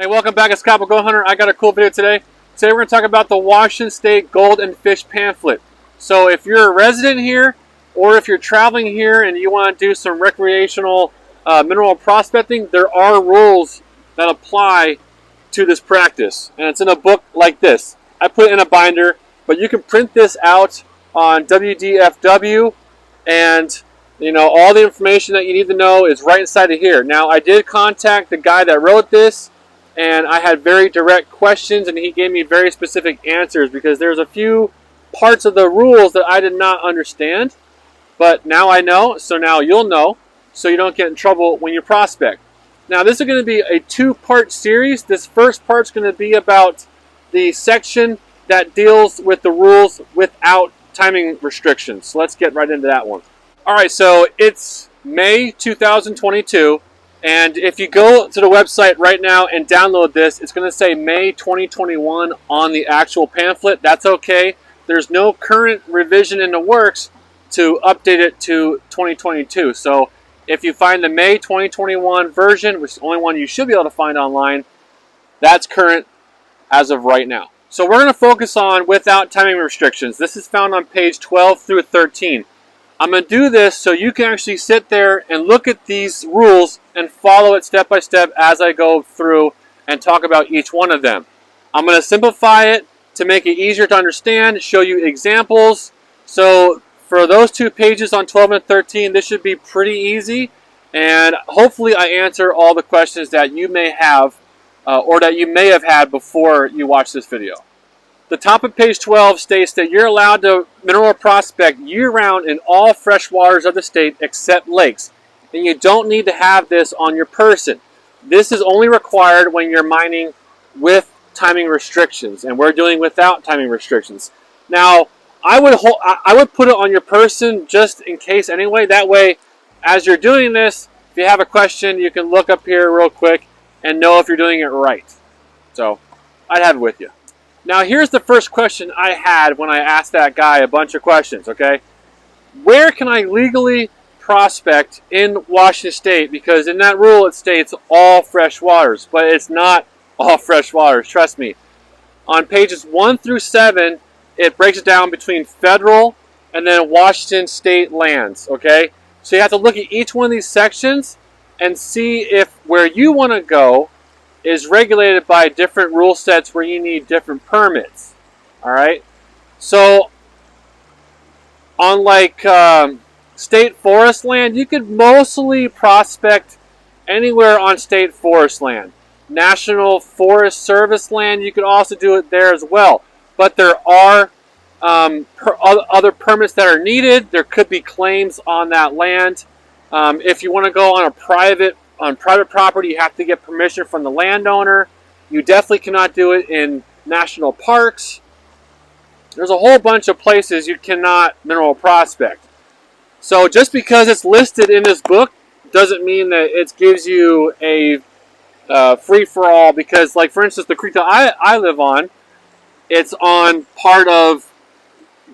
Hey, welcome back. It's Copper Gold Hunter. I got a cool video today. Today we're going to talk about the Washington State Gold and Fish Pamphlet. So if you're a resident here, or if you're traveling here and you want to do some recreational mineral prospecting, there are rules that apply to this practice. And it's in a book like this. I put it in a binder, but you can print this out on WDFW, and all the information that you need to know is right inside of here. Now, I did contact the guy that wrote this, and I had very direct questions, and he gave me very specific answers because there's a few parts of the rules that I did not understand. But now I know, so now you'll know, so you don't get in trouble when you prospect. Now, this is going to be a two-part series. This first part's going to be about the section that deals with the rules without timing restrictions. So let's get right into that one. All right, so it's May 2022. And if you go to the website right now and download this, it's going to say May 2021 on the actual pamphlet. That's okay. There's no current revision in the works to update it to 2022. So if you find the May 2021 version, which is the only one you should be able to find online, that's current as of right now. So we're going to focus on without timing restrictions. This is found on page 12 through 13. I'm going to do this so you can actually sit there and look at these rules and follow it step by step as I go through and talk about each one of them. I'm going to simplify it to make it easier to understand, show you examples. So for those two pages on 12 and 13, this should be pretty easy. And hopefully I answer all the questions that you may have or that you may have had before you watch this video. The top of page 12 states that you're allowed to mineral prospect year-round in all freshwaters of the state except lakes. And you don't need to have this on your person. This is only required when you're mining with timing restrictions, and we're doing without timing restrictions. Now, I would put it on your person just in case anyway. That way, as you're doing this, if you have a question, you can look up here real quick and know if you're doing it right. So, I'd have it with you. Now, here's the first question I had when I asked that guy a bunch of questions, okay? Where can I legally prospect in Washington State? Because in that rule it states all fresh waters, but it's not all fresh waters, trust me. On pages 1 through 7, it breaks it down between federal and then Washington State lands, okay? So you have to look at each one of these sections and see if where you want to go is regulated by different rule sets where you need different permits. All right. So on like state forest land, you could mostly prospect anywhere on state forest land. National Forest Service land, you could also do it there as well. But there are other permits that are needed. There could be claims on that land. If you want to go on private property, you have to get permission from the landowner. You definitely cannot do it in national parks. There's a whole bunch of places you cannot mineral prospect. So just because it's listed in this book doesn't mean that it gives you a free-for-all, because, like, for instance, the creek that I live on, it's on part of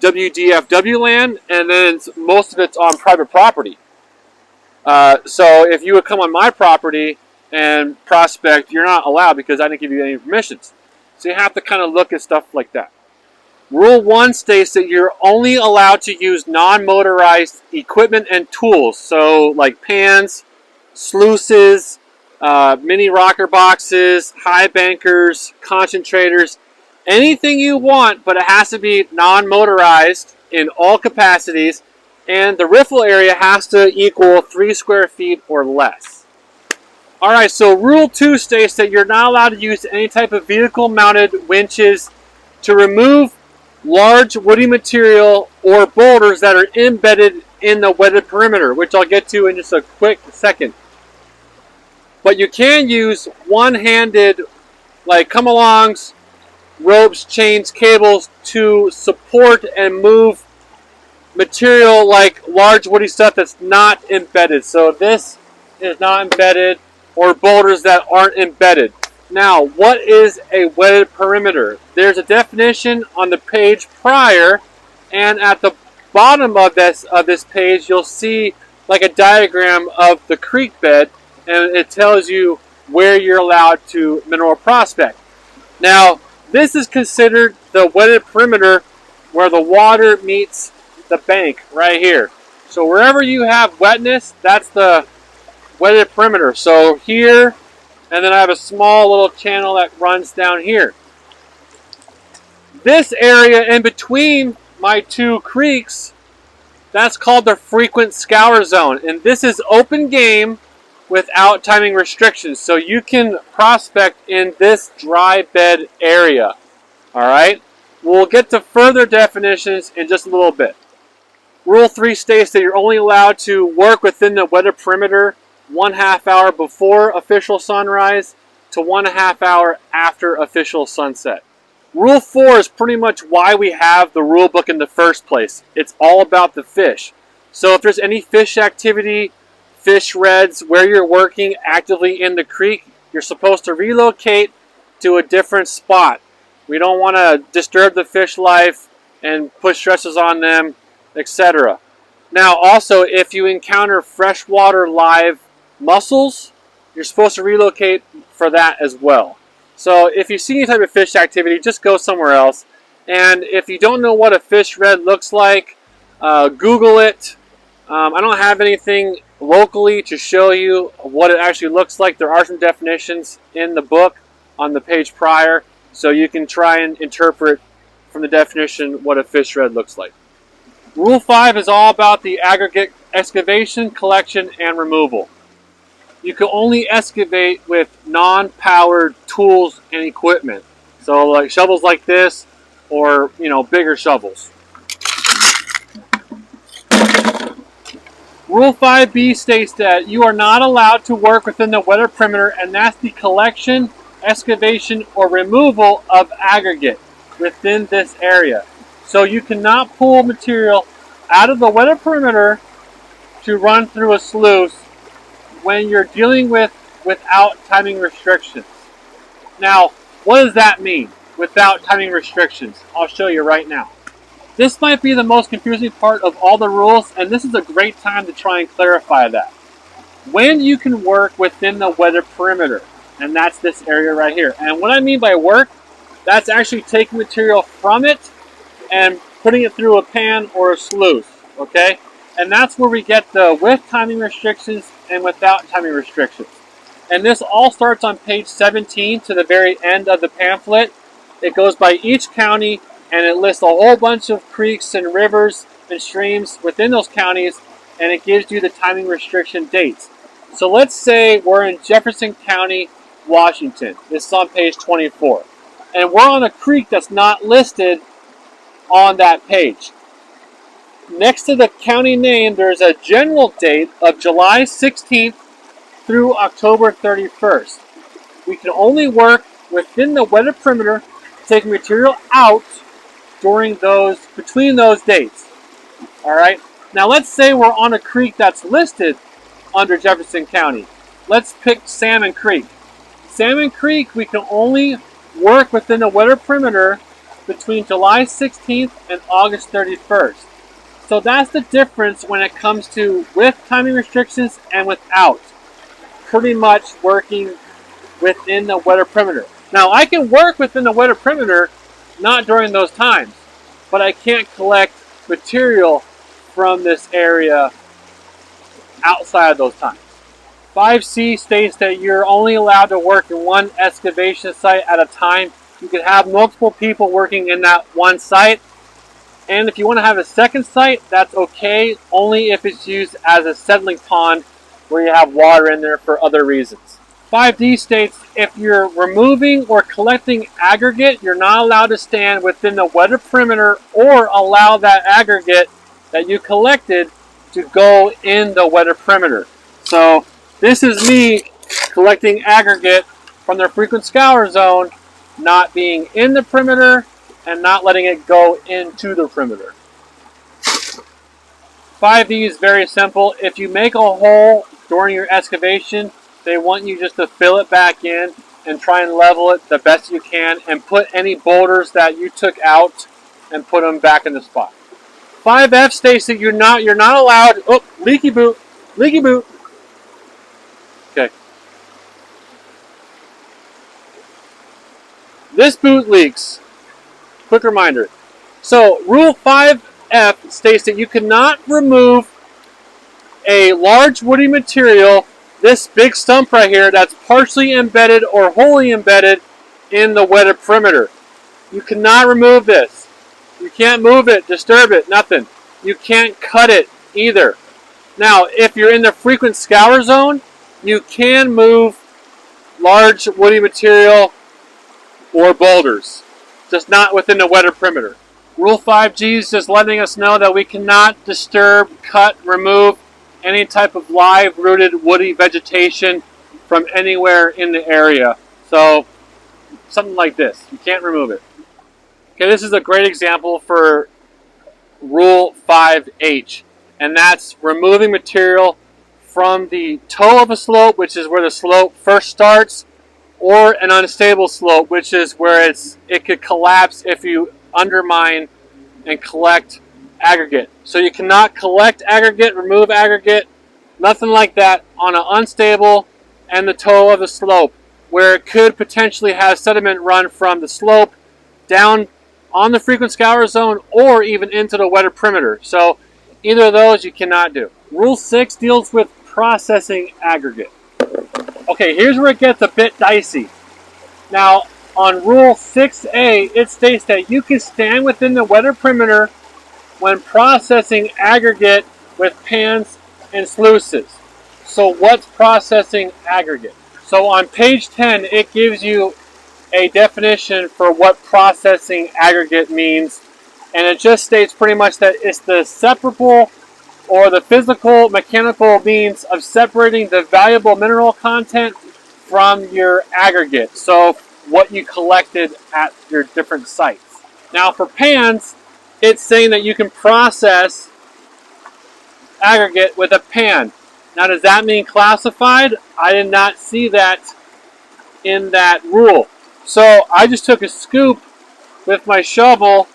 WDFW land, and then most of it's on private property. So if you would come on my property and prospect, you're not allowed because I didn't give you any permissions. So you have to kind of look at stuff like that. Rule 1 states that you're only allowed to use non-motorized equipment and tools. So like pans, sluices, mini rocker boxes, high bankers, concentrators, anything you want, but it has to be non-motorized in all capacities. And the riffle area has to equal 3 square feet or less. Alright, so Rule 2 states that you're not allowed to use any type of vehicle-mounted winches to remove large woody material or boulders that are embedded in the wetted perimeter, which I'll get to in just a quick second. But you can use one-handed, like come-alongs, ropes, chains, cables to support and move material like large woody stuff that's not embedded. So this is not embedded, or boulders that aren't embedded. Now, what is a wetted perimeter? There's a definition on the page prior, and at the bottom of this page you'll see like a diagram of the creek bed, and it tells you where you're allowed to mineral prospect. Now, this is considered the wetted perimeter where the water meets the bank right here. So wherever you have wetness, that's the wetted perimeter. So here, and then I have a small little channel that runs down here. This area in between my two creeks, that's called the frequent scour zone. And this is open game without timing restrictions. So you can prospect in this dry bed area. Alright? We'll get to further definitions in just a little bit. Rule 3 states that you're only allowed to work within the wetted perimeter 1/2 hour before official sunrise to 1/2 hour after official sunset. Rule 4 is pretty much why we have the rule book in the first place. It's all about the fish. So if there's any fish activity, fish reds, where you're working actively in the creek, you're supposed to relocate to a different spot. We don't want to disturb the fish life and put stresses on them, etc. Now also, if you encounter freshwater live mussels, you're supposed to relocate for that as well. So if you see any type of fish activity, just go somewhere else. And if you don't know what a fish red looks like, Google it. I don't have anything locally to show you what it actually looks like. There are some definitions in the book on the page prior, so you can try and interpret from the definition what a fish red looks like. Rule 5 is all about the aggregate excavation, collection, and removal. You can only excavate with non-powered tools and equipment. So like shovels like this, or bigger shovels. Rule 5b states that you are not allowed to work within the wetted perimeter, and that's the collection, excavation, or removal of aggregate within this area. So you cannot pull material out of the wetted perimeter to run through a sluice when you're dealing without timing restrictions. Now, what does that mean, without timing restrictions? I'll show you right now. This might be the most confusing part of all the rules, and this is a great time to try and clarify that. When you can work within the wetted perimeter, and that's this area right here. And what I mean by work, that's actually taking material from it and putting it through a pan or a sluice, okay? And that's where we get the with timing restrictions and without timing restrictions. And this all starts on page 17 to the very end of the pamphlet. It goes by each county, and it lists a whole bunch of creeks and rivers and streams within those counties, and it gives you the timing restriction dates. So let's say we're in Jefferson County, Washington. This is on page 24. And we're on a creek that's not listed on that page. Next to the county name, there's a general date of July 16th through October 31st. We can only work within the wetted perimeter, taking material out between those dates. Alright? Now let's say we're on a creek that's listed under Jefferson County. Let's pick Salmon Creek. Salmon Creek, we can only work within the wetted perimeter between July 16th and August 31st. So that's the difference when it comes to with timing restrictions and without. Pretty much working within the wetted perimeter. Now I can work within the wetted perimeter not during those times, but I can't collect material from this area outside of those times. 5C states that you're only allowed to work in one excavation site at a time. You can have multiple people working in that one site. And if you want to have a second site, that's okay, only if it's used as a settling pond where you have water in there for other reasons. 5D states if you're removing or collecting aggregate, you're not allowed to stand within the wetted perimeter or allow that aggregate that you collected to go in the wetted perimeter. So this is me collecting aggregate from the frequent scour zone, not being in the perimeter and not letting it go into the perimeter. 5D is very simple. If you make a hole during your excavation, they want you just to fill it back in and try and level it the best you can and put any boulders that you took out and put them back in the spot. 5F states that you're not allowed. Oh, leaky boot. Okay. This boot leaks. Quick reminder. So Rule 5F states that you cannot remove a large woody material, this big stump right here, that's partially embedded or wholly embedded in the wetted perimeter. You cannot remove this. You can't move it, disturb it, nothing. You can't cut it either. Now, if you're in the frequent scour zone, you can move large woody material or boulders, just not within the wetted perimeter. Rule 5G is just letting us know that we cannot disturb, cut, remove any type of live rooted woody vegetation from anywhere in the area. So something like this, you can't remove it. Okay, this is a great example for Rule 5H, and that's removing material from the toe of a slope, which is where the slope first starts, or an unstable slope, which is where it could collapse if you undermine and collect aggregate. So you cannot collect aggregate, remove aggregate, nothing like that on an unstable and the toe of the slope, where it could potentially have sediment run from the slope down on the frequent scour zone or even into the wetted perimeter. So either of those you cannot do. Rule 6 deals with processing aggregate. Okay, here's where it gets a bit dicey. Now, on Rule 6A, it states that you can stand within the wetted perimeter when processing aggregate with pans and sluices. So what's processing aggregate? So on page 10, it gives you a definition for what processing aggregate means, and it just states pretty much that it's the separable or the physical, mechanical means of separating the valuable mineral content from your aggregate. So what you collected at your different sites. Now for pans, it's saying that you can process aggregate with a pan. Now does that mean classified? I did not see that in that rule. So I just took a scoop with my shovel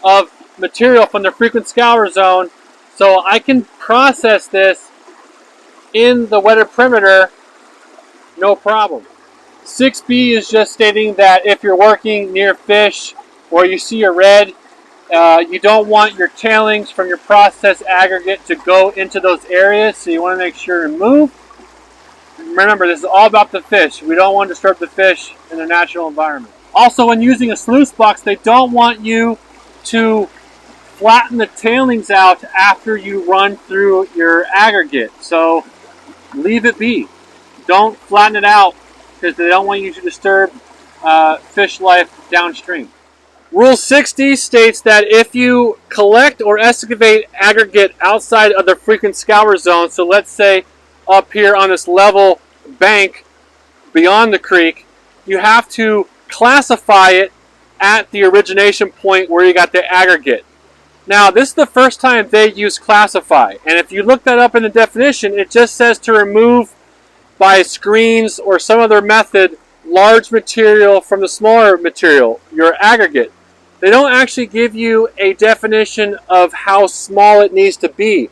of material from the frequent scour zone, so I can process this in the wetted perimeter, no problem. 6B is just stating that if you're working near fish or you see a red, you don't want your tailings from your processed aggregate to go into those areas, so you want to make sure to move. Remember, this is all about the fish. We don't want to disturb the fish in their natural environment. Also, when using a sluice box, they don't want you to flatten the tailings out after you run through your aggregate. So leave it be. Don't flatten it out because they don't want you to disturb fish life downstream. Rule 60 states that if you collect or excavate aggregate outside of the frequent scour zone, so let's say up here on this level bank beyond the creek, you have to classify it at the origination point where you got the aggregate. Now, this is the first time they use classify, and if you look that up in the definition, it just says to remove by screens or some other method large material from the smaller material, your aggregate. They don't actually give you a definition of how small it needs to be.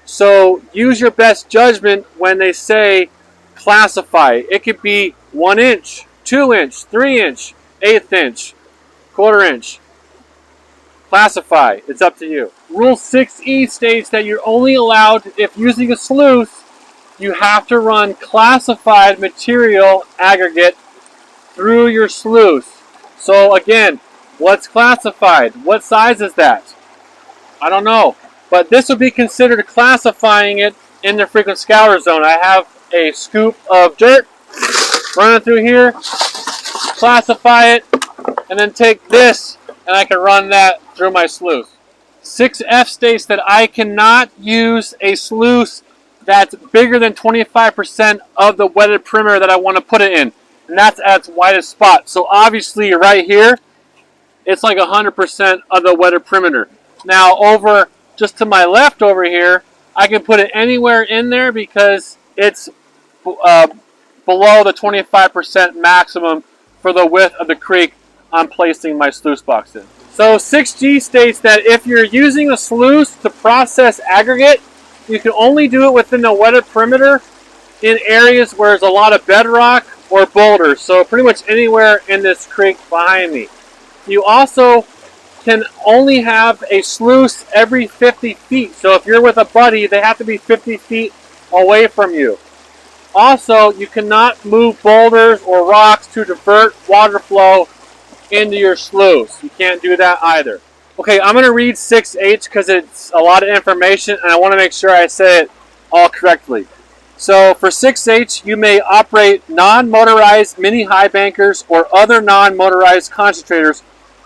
So use your best judgment when they say classify. It could be 1 inch, 2 inch, 3 inch, 1/8 inch, 1/4 inch. Classify. It's up to you. Rule 6E states that you're only allowed, if using a sluice, you have to run classified material aggregate through your sluice. So again, what's classified? What size is that? I don't know. But this would be considered classifying it in the frequent scour zone. I have a scoop of dirt running through here, classify it, and then take this and I can run that through my sluice. 6F states that I cannot use a sluice that's bigger than 25% of the wetted perimeter that I want to put it in. And that's at its widest spot. So obviously right here, it's like 100% of the wetted perimeter. Now over just to my left over here, I can put it anywhere in there because it's below the 25% maximum for the width of the creek I'm placing my sluice box in. So 6G states that if you're using a sluice to process aggregate, you can only do it within the wetted perimeter in areas where there's a lot of bedrock or boulders. So pretty much anywhere in this creek behind me. You also can only have a sluice every 50 feet. So if you're with a buddy, they have to be 50 feet away from you. Also, you cannot move boulders or rocks to divert water flow into your sluice. You can't do that either. Okay, I'm going to read 6H because it's a lot of information and I want to make sure I say it all correctly. So for 6H, you may operate non-motorized mini high bankers or other non-motorized concentrators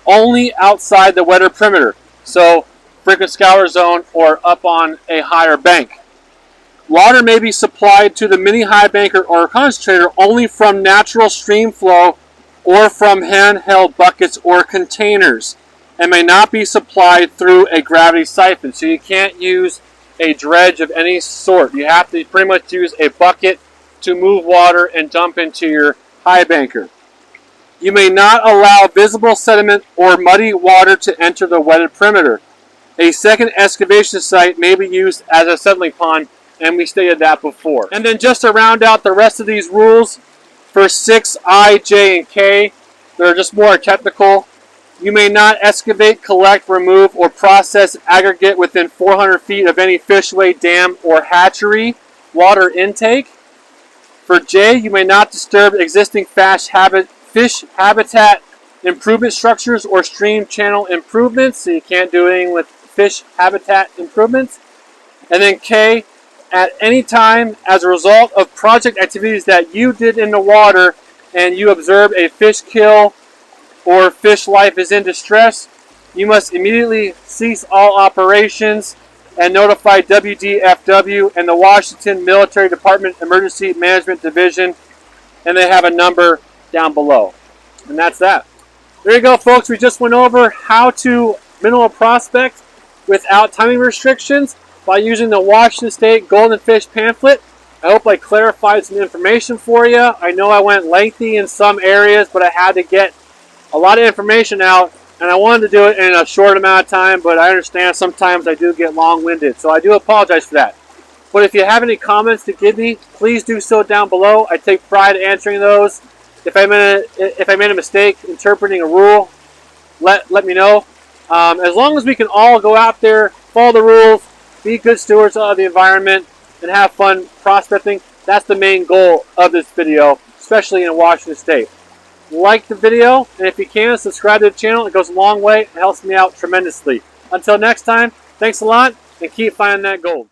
only outside the wetter perimeter. So frequent scour zone or up on a higher bank. Water may be supplied to the mini high banker or concentrator only from natural stream flow or from handheld buckets or containers, and may not be supplied through a gravity siphon. So you can't use a dredge of any sort. You have to pretty much use a bucket to move water and dump into your high banker. You may not allow visible sediment or muddy water to enter the wetted perimeter. A second excavation site may be used as a settling pond, and we stated that before. And then just to round out the rest of these rules, for 6I, J, and K, they're just more technical. You may not excavate, collect, remove, or process aggregate within 400 feet of any fishway, dam, or hatchery water intake. For J, you may not disturb existing fish habitat improvement structures or stream channel improvements. So you can't do anything with fish habitat improvements. And then K, at any time as a result of project activities that you did in the water and you observe a fish kill or fish life is in distress, you must immediately cease all operations and notify WDFW and the Washington Military Department Emergency Management Division, and they have a number down below. And that's that. There you go, folks. We just went over how to mineral prospect without timing restrictions by using the Washington State Golden Fish Pamphlet. I hope I clarified some information for you. I know I went lengthy in some areas, but I had to get a lot of information out, and I wanted to do it in a short amount of time, but I understand sometimes I do get long-winded, so I do apologize for that. But if you have any comments to give me, please do so down below. I take pride in answering those. If I made a mistake interpreting a rule, let me know. As long as we can all go out there, follow the rules, be good stewards of the environment, and have fun prospecting, that's the main goal of this video, especially in Washington State. Like the video, and if you can, subscribe to the channel. It goes a long way and helps me out tremendously. Until next time, thanks a lot, and keep finding that gold.